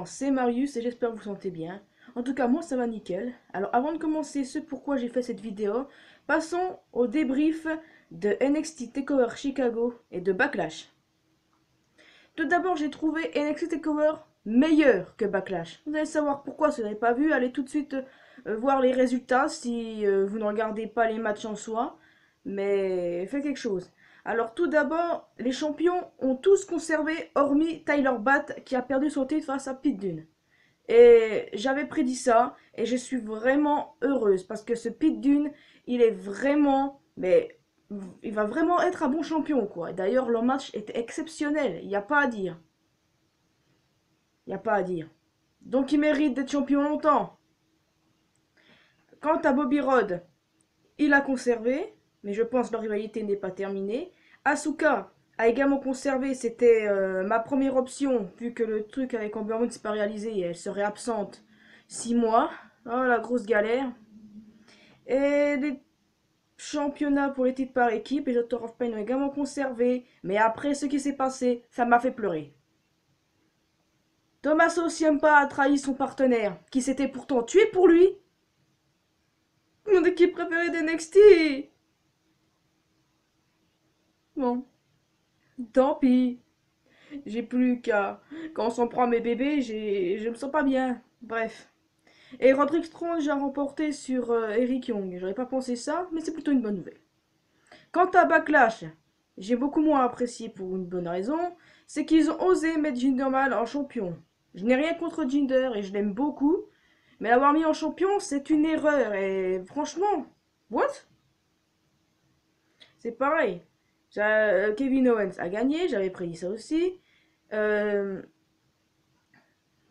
c'est Marius et j'espère que vous vous sentez bien. En tout cas, moi ça va nickel. Alors avant de commencer ce pourquoi j'ai fait cette vidéo, passons au débrief de NXT TakeOver Chicago et de Backlash. Tout d'abord, j'ai trouvé NXT TakeOver meilleur que Backlash. Vous allez savoir pourquoi, si vous n'avez pas vu, allez tout de suite voir les résultats si vous ne regardez pas les matchs en soi. Mais faites quelque chose. Alors tout d'abord, les champions ont tous conservé, hormis Tyler Bate qui a perdu son titre face à Pete Dunne. Et j'avais prédit ça, et je suis vraiment heureuse, parce que ce Pete Dunne, il est vraiment, mais il va vraiment être un bon champion, quoi. D'ailleurs, leur match était exceptionnel, il n'y a pas à dire. Il n'y a pas à dire. Donc il mérite d'être champion longtemps. Quant à Bobby Roode, il a conservé, mais je pense que leur rivalité n'est pas terminée. Asuka a également conservé, c'était ma première option, vu que le truc avec Amber Moon s'est pas réalisé et elle serait absente 6 mois. Oh la grosse galère. Et les championnats pour les titres par équipe, les Author of Pain ont également conservé, mais après ce qui s'est passé, ça m'a fait pleurer. Tommaso Ciampa a trahi son partenaire, qui s'était pourtant tué pour lui. Mon équipe préférée d'NXT. Bon, tant pis. J'ai plus qu'à... Quand on s'en prend à mes bébés, je me sens pas bien. Bref. Et Roderick Strong a remporté sur Eric Young. J'aurais pas pensé ça, mais c'est plutôt une bonne nouvelle. Quant à Backlash, j'ai beaucoup moins apprécié pour une bonne raison, c'est qu'ils ont osé mettre Jinder Mahal en champion. Je n'ai rien contre Jinder et je l'aime beaucoup, mais l'avoir mis en champion, c'est une erreur et franchement, what? C'est pareil. Kevin Owens a gagné, j'avais prédit ça aussi. Euh,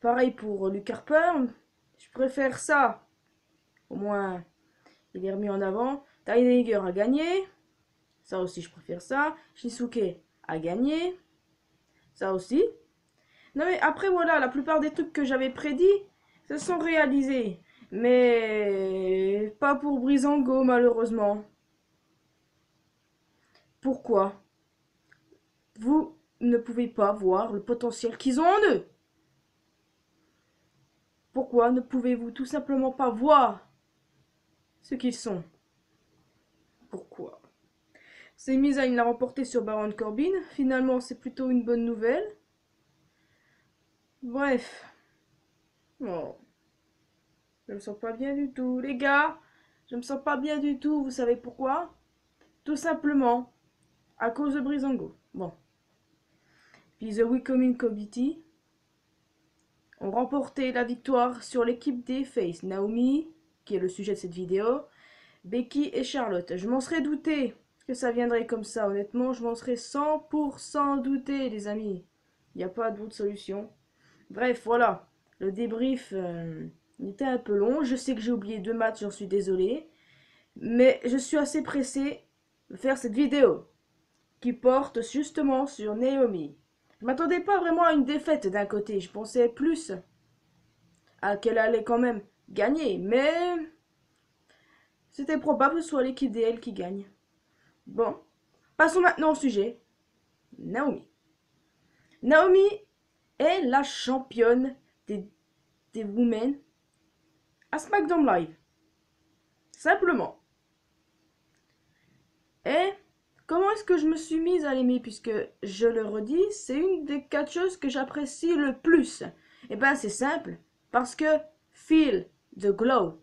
Pareil pour Luke Harper. Je préfère ça. Au moins, il est remis en avant. Ty Hager a gagné. Ça aussi, je préfère ça. Shinsuke a gagné. Ça aussi. Non mais après, voilà, la plupart des trucs que j'avais prédits se sont réalisés. Mais pas pour Breezango, malheureusement. Pourquoi? Vous ne pouvez pas voir le potentiel qu'ils ont en eux. Pourquoi ne pouvez-vous tout simplement pas voir ce qu'ils sont? Pourquoi? Sami Zayn l'a remporté sur Baron Corbin. Finalement, c'est plutôt une bonne nouvelle. Bref. Oh, je me sens pas bien du tout. Les gars, je me sens pas bien du tout. Vous savez pourquoi? Tout simplement à cause de Breezango. Bon. Puis The Wycoming Committee ont remporté la victoire sur l'équipe des Face. Naomi, qui est le sujet de cette vidéo, Becky et Charlotte. Je m'en serais douté que ça viendrait comme ça. Honnêtement, je m'en serais 100% douté, les amis. Il n'y a pas d'autre solution. Bref, voilà. Le débrief était un peu long. Je sais que j'ai oublié 2 matchs, j'en suis désolé. Mais je suis assez pressé de faire cette vidéo qui porte justement sur Naomi. Je m'attendais pas vraiment à une défaite d'un côté. Je pensais plus à qu'elle allait quand même gagner. Mais c'était probable que ce soit l'équipe DL qui gagne. Bon, passons maintenant au sujet. Naomi. Naomi est la championne des women à SmackDown Live. Simplement. Et comment est-ce que je me suis mise à l'aimer? Puisque, je le redis, c'est une des catcheuses que j'apprécie le plus. Et ben c'est simple. Parce que feel the glow.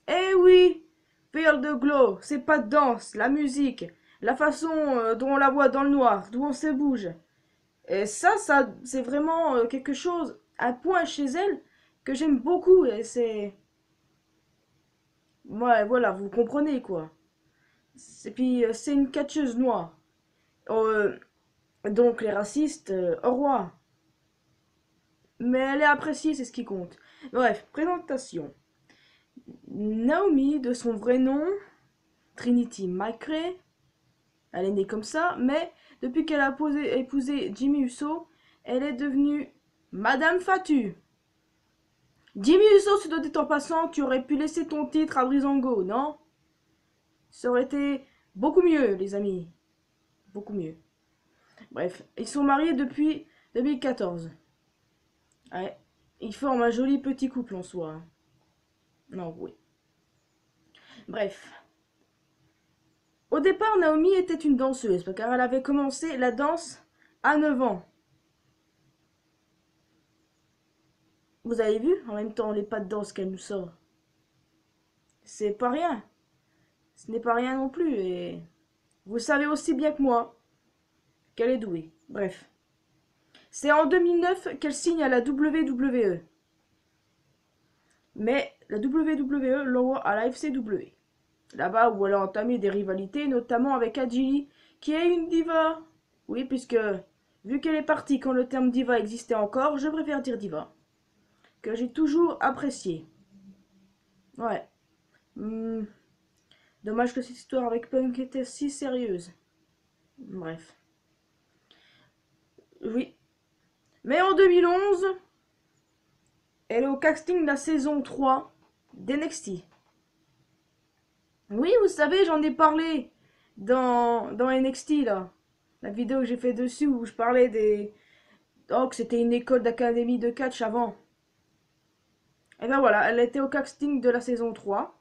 Eh oui, feel the glow. C'est pas de danse, la musique, la façon dont on la voit dans le noir, d'où on se bouge. Et ça c'est vraiment quelque chose, un point chez elle que j'aime beaucoup. Et c'est... Ouais, voilà, vous comprenez quoi. Et puis, c'est une catcheuse noire. Euh, donc, les racistes, au roi. Mais elle est appréciée, c'est ce qui compte. Bref, présentation. Naomi, de son vrai nom, Trinity McRae. Elle est née comme ça, mais depuis qu'elle a épousé Jimmy Uso, elle est devenue Madame Fatu. Jimmy Uso, se doit en passant, tu aurais pu laisser ton titre à Breezango, non? Ça aurait été beaucoup mieux, les amis. Beaucoup mieux. Bref, ils sont mariés depuis 2014. Ouais. Ils forment un joli petit couple en soi, hein. Non, oui. Bref. Au départ, Naomi était une danseuse, car elle avait commencé la danse à 9 ans. Vous avez vu, en même temps, les pas de danse qu'elle nous sort. C'est pas rien. Ce n'est pas rien non plus, et vous savez aussi bien que moi qu'elle est douée. Bref. C'est en 2009 qu'elle signe à la WWE. Mais la WWE l'envoie à la FCW. Là-bas où elle a entamé des rivalités, notamment avec Adji, qui est une diva. Oui, puisque, vu qu'elle est partie quand le terme diva existait encore, je préfère dire diva. Que j'ai toujours apprécié. Ouais. Hmm. Dommage que cette histoire avec Punk était si sérieuse. Bref. Oui. Mais en 2011, elle est au casting de la saison 3 d'NXT. Oui, vous savez, j'en ai parlé dans NXT, là. La vidéo que j'ai fait dessus où je parlais des... Oh, que c'était une école d'académie de catch avant. Et ben voilà, elle était au casting de la saison 3.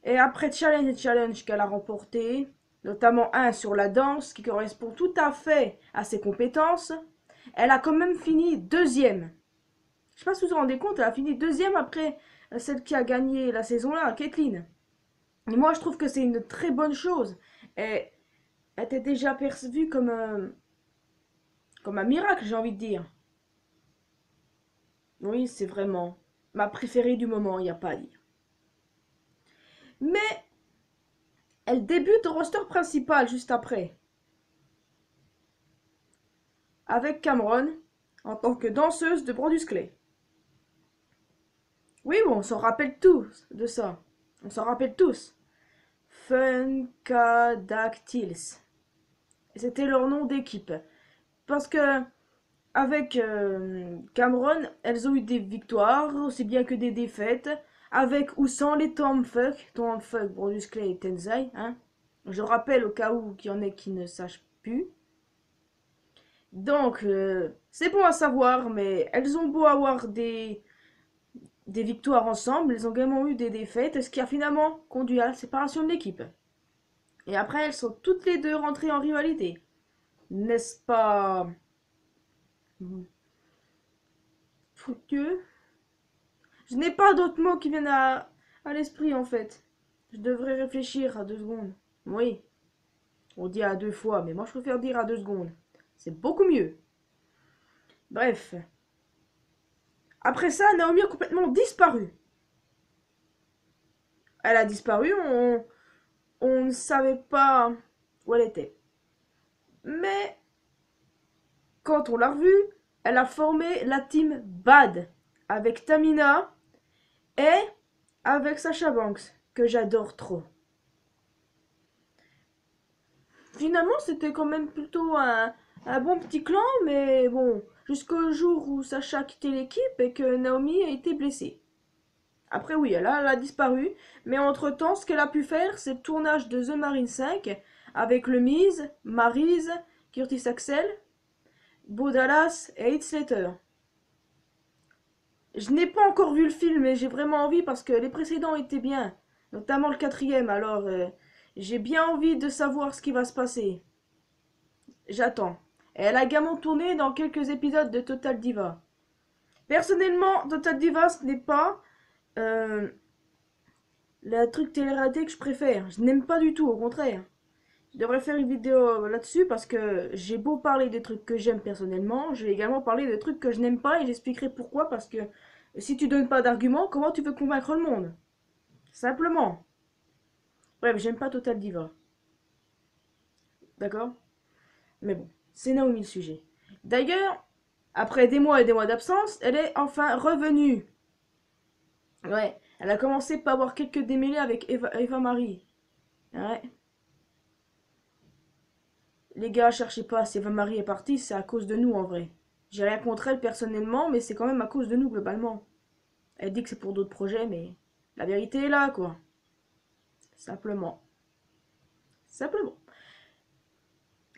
Et après Challenge et Challenge qu'elle a remporté, notamment un sur la danse qui correspond tout à fait à ses compétences, elle a quand même fini deuxième. Je sais pas si vous vous rendez compte, elle a fini deuxième après celle qui a gagné la saison là, Caitlyn. Et moi je trouve que c'est une très bonne chose. Et elle était déjà perçue comme un miracle, j'ai envie de dire. Oui, c'est vraiment ma préférée du moment, il n'y a pas à dire. Mais elle débute au roster principal juste après, avec Cameron en tant que danseuse de Brodus Clay. Oui, bon, on s'en rappelle tous de ça. On s'en rappelle tous. Funkadactyls. C'était leur nom d'équipe. Parce que avec Cameron, elles ont eu des victoires, aussi bien que des défaites, avec ou sans les Tom Fuck, Brodus Clay et Tenzai. Hein. Je rappelle au cas où qu'il y en ait qui ne sachent plus. Donc, c'est bon à savoir, mais elles ont beau avoir des victoires ensemble, elles ont également eu des défaites, ce qui a finalement conduit à la séparation de l'équipe. Et après, elles sont toutes les deux rentrées en rivalité. N'est-ce pas fructueux? Je n'ai pas d'autres mots qui viennent à l'esprit en fait. Je devrais réfléchir à 2 secondes. Oui, on dit à 2 fois, mais moi je préfère dire à 2 secondes. C'est beaucoup mieux. Bref. Après ça, Naomi a complètement disparu. Elle a disparu, on ne savait pas où elle était. Mais quand on l'a revue, elle a formé la team Bad avec Tamina et avec Sasha Banks, que j'adore trop. Finalement, c'était quand même plutôt un bon petit clan, mais bon, jusqu'au jour où Sasha a quitté l'équipe et que Naomi a été blessée. Après, oui, elle a disparu, mais entre-temps, ce qu'elle a pu faire, c'est le tournage de The Marine 5 avec le Miz, Maryse, Curtis Axel, Bo Dallas et Heath Slater. Je n'ai pas encore vu le film, mais j'ai vraiment envie parce que les précédents étaient bien, notamment le quatrième, alors j'ai bien envie de savoir ce qui va se passer. J'attends. Et elle a également tourné dans quelques épisodes de Total Diva. Personnellement, Total Diva, ce n'est pas euh, le truc télé-réalité que je préfère. Je n'aime pas du tout, au contraire. Je devrais faire une vidéo là-dessus parce que j'ai beau parler des trucs que j'aime personnellement, je vais également parler de trucs que je n'aime pas et j'expliquerai pourquoi parce que si tu donnes pas d'arguments, comment tu veux convaincre le monde? Simplement. Bref, j'aime pas Total Diva. D'accord? Mais bon, c'est Naomi le sujet. D'ailleurs, après des mois et des mois d'absence, elle est enfin revenue. Ouais, elle a commencé par avoir quelques démêlés avec Eva Marie. Ouais. Les gars, cherchez pas, si Eva Marie est partie, c'est à cause de nous en vrai. J'ai rien contre elle personnellement, mais c'est quand même à cause de nous globalement. Elle dit que c'est pour d'autres projets, mais la vérité est là, quoi. Simplement. Simplement.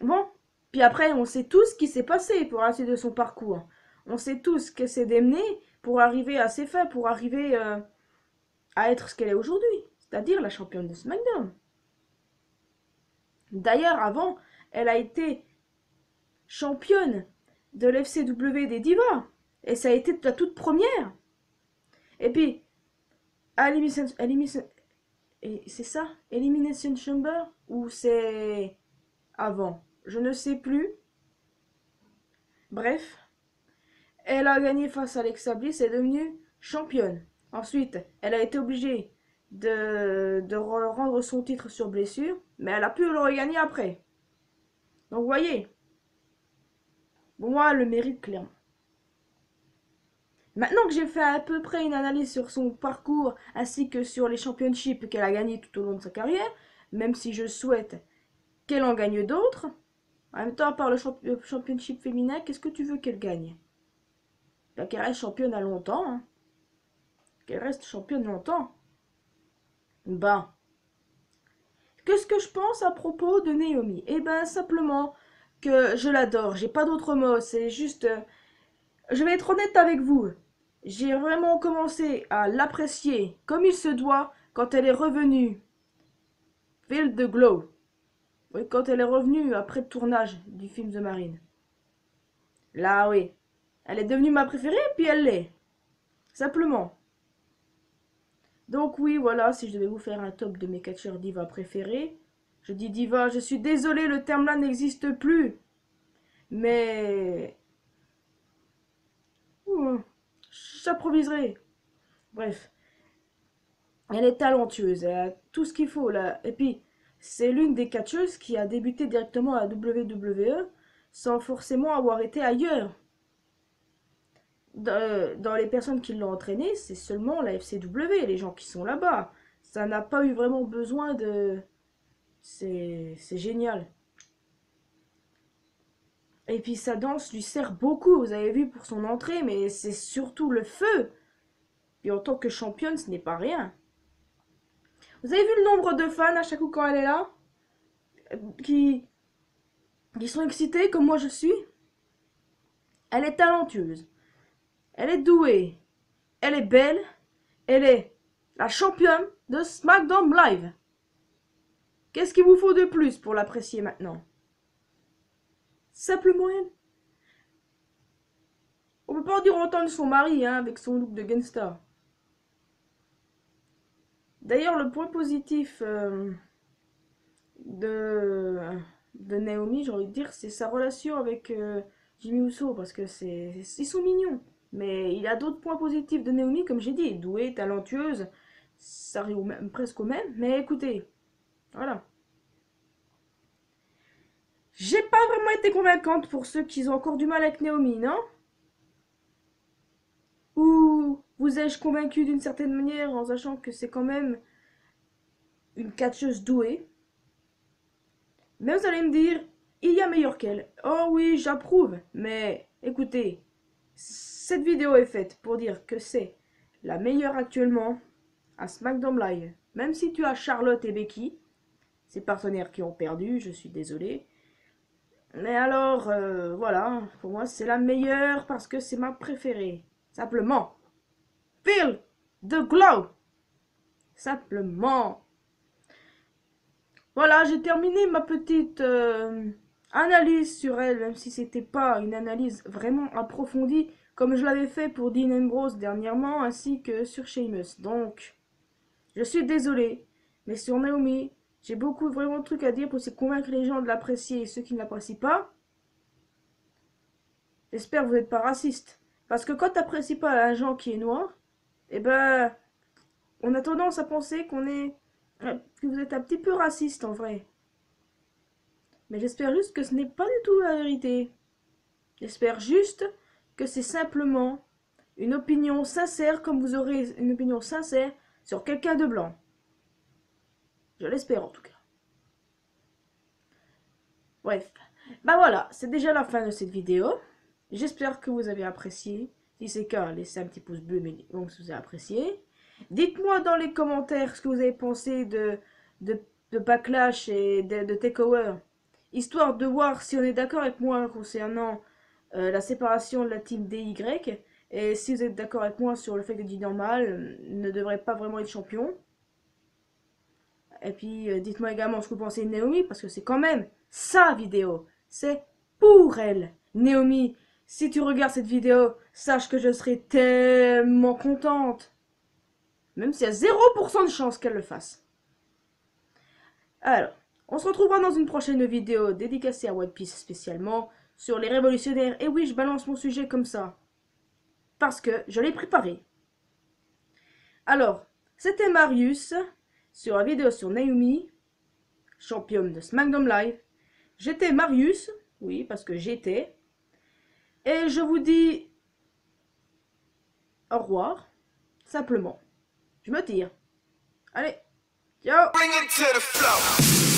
Bon. Puis après, on sait tous ce qui s'est passé pour la suite de son parcours. On sait tous qu'elle s'est démenée pour arriver à ses fins, pour arriver à être ce qu'elle est aujourd'hui, c'est-à-dire la championne de SmackDown. D'ailleurs, avant, elle a été championne de l'FCW des Divas. Et ça a été la toute première. Et puis, c'est ça, Elimination Chamber, ou c'est avant, je ne sais plus. Bref, elle a gagné face à Alexa Bliss et est devenue championne. Ensuite, elle a été obligée de rendre son titre sur blessure, mais elle a pu le regagner après. Donc, vous voyez, pour moi, le mérite clairement. Maintenant que j'ai fait à peu près une analyse sur son parcours ainsi que sur les championships qu'elle a gagnés tout au long de sa carrière, même si je souhaite qu'elle en gagne d'autres, en même temps, à part le championship féminin, qu'est-ce que tu veux qu'elle gagne? Ben, qu'elle reste championne à longtemps. Hein. Qu'elle reste championne longtemps. Ben, qu'est-ce que je pense à propos de Naomi? Eh ben, simplement que je l'adore. J'ai pas d'autre mot. C'est juste. Je vais être honnête avec vous. J'ai vraiment commencé à l'apprécier comme il se doit quand elle est revenue. Feel the Glow. Oui, quand elle est revenue après le tournage du film The Marine. Là, oui. Elle est devenue ma préférée, puis elle l'est. Simplement. Donc oui, voilà, si je devais vous faire un top de mes catcheurs diva préférés. Je dis diva, je suis désolé, le terme là n'existe plus. Mais... j'improviserai. Bref. Elle est talentueuse, elle a tout ce qu'il faut là. Et puis, c'est l'une des catcheuses qui a débuté directement à WWE sans forcément avoir été ailleurs. Dans les personnes qui l'ont entraînée, c'est seulement la FCW, les gens qui sont là-bas. Ça n'a pas eu vraiment besoin de... C'est génial. Et puis sa danse lui sert beaucoup, vous avez vu pour son entrée, mais c'est surtout le feu. Et en tant que championne, ce n'est pas rien. Vous avez vu le nombre de fans à chaque coup quand elle est là qui, qui sont excités comme moi je suis? Elle est talentueuse. Elle est douée. Elle est belle. Elle est la championne de SmackDown Live. Qu'est-ce qu'il vous faut de plus pour l'apprécier maintenant? Simplement elle. On peut pas en dire autant de son mari, hein, avec son look de gangsta. D'ailleurs, le point positif de Naomi, j'ai envie de dire, c'est sa relation avec Jimmy Uso, parce que ils sont mignons. Mais il y a d'autres points positifs de Naomi, comme j'ai dit, douée, talentueuse, ça arrive presque au même. Mais écoutez, voilà. J'ai pas vraiment été convaincante pour ceux qui ont encore du mal avec Naomi, non? Ou vous ai-je convaincu d'une certaine manière en sachant que c'est quand même une catcheuse douée? Mais vous allez me dire, il y a meilleur qu'elle. Oh oui, j'approuve. Mais écoutez, cette vidéo est faite pour dire que c'est la meilleure actuellement à SmackDown Live. Même si tu as Charlotte et Becky, ces partenaires qui ont perdu, je suis désolé. Mais alors, voilà, pour moi c'est la meilleure parce que c'est ma préférée. Simplement. Feel the glow. Simplement. Voilà, j'ai terminé ma petite analyse sur elle, même si c'était pas une analyse vraiment approfondie, comme je l'avais fait pour Dean Ambrose dernièrement, ainsi que sur Sheamus. Donc, je suis désolé, mais sur Naomi, j'ai beaucoup vraiment de trucs à dire pour essayer de convaincre les gens de l'apprécier et ceux qui ne l'apprécient pas. J'espère que vous n'êtes pas raciste. Parce que quand tu n'apprécies pas un genre qui est noir, eh ben, on a tendance à penser que vous êtes un petit peu raciste en vrai. Mais j'espère juste que ce n'est pas du tout la vérité. J'espère juste que c'est simplement une opinion sincère, comme vous aurez une opinion sincère sur quelqu'un de blanc. Je l'espère en tout cas. Bref, bah voilà, c'est déjà la fin de cette vidéo. J'espère que vous avez apprécié. Si c'est le cas, laissez un petit pouce bleu, mais donc si vous avez apprécié. Dites-moi dans les commentaires ce que vous avez pensé de Backlash et de Takeover. Histoire de voir si on est d'accord avec moi concernant la séparation de la team DY. Et si vous êtes d'accord avec moi sur le fait que Didi Normal ne devrait pas vraiment être champion. Et puis dites-moi également ce que vous pensez de Naomi, parce que c'est quand même sa vidéo. C'est pour elle. Naomi, si tu regardes cette vidéo, sache que je serai tellement contente. Même s'il y a 0% de chance qu'elle le fasse. Alors, on se retrouvera dans une prochaine vidéo dédicacée à One Piece spécialement sur les révolutionnaires. Et oui, je balance mon sujet comme ça. Parce que je l'ai préparé. Alors, c'était Marius sur la vidéo sur Naomi, championne de SmackDown Live. J'étais Marius, oui, parce que j'étais. Et je vous dis au revoir, simplement. Je me tire. Allez, ciao! Bring it to the floor.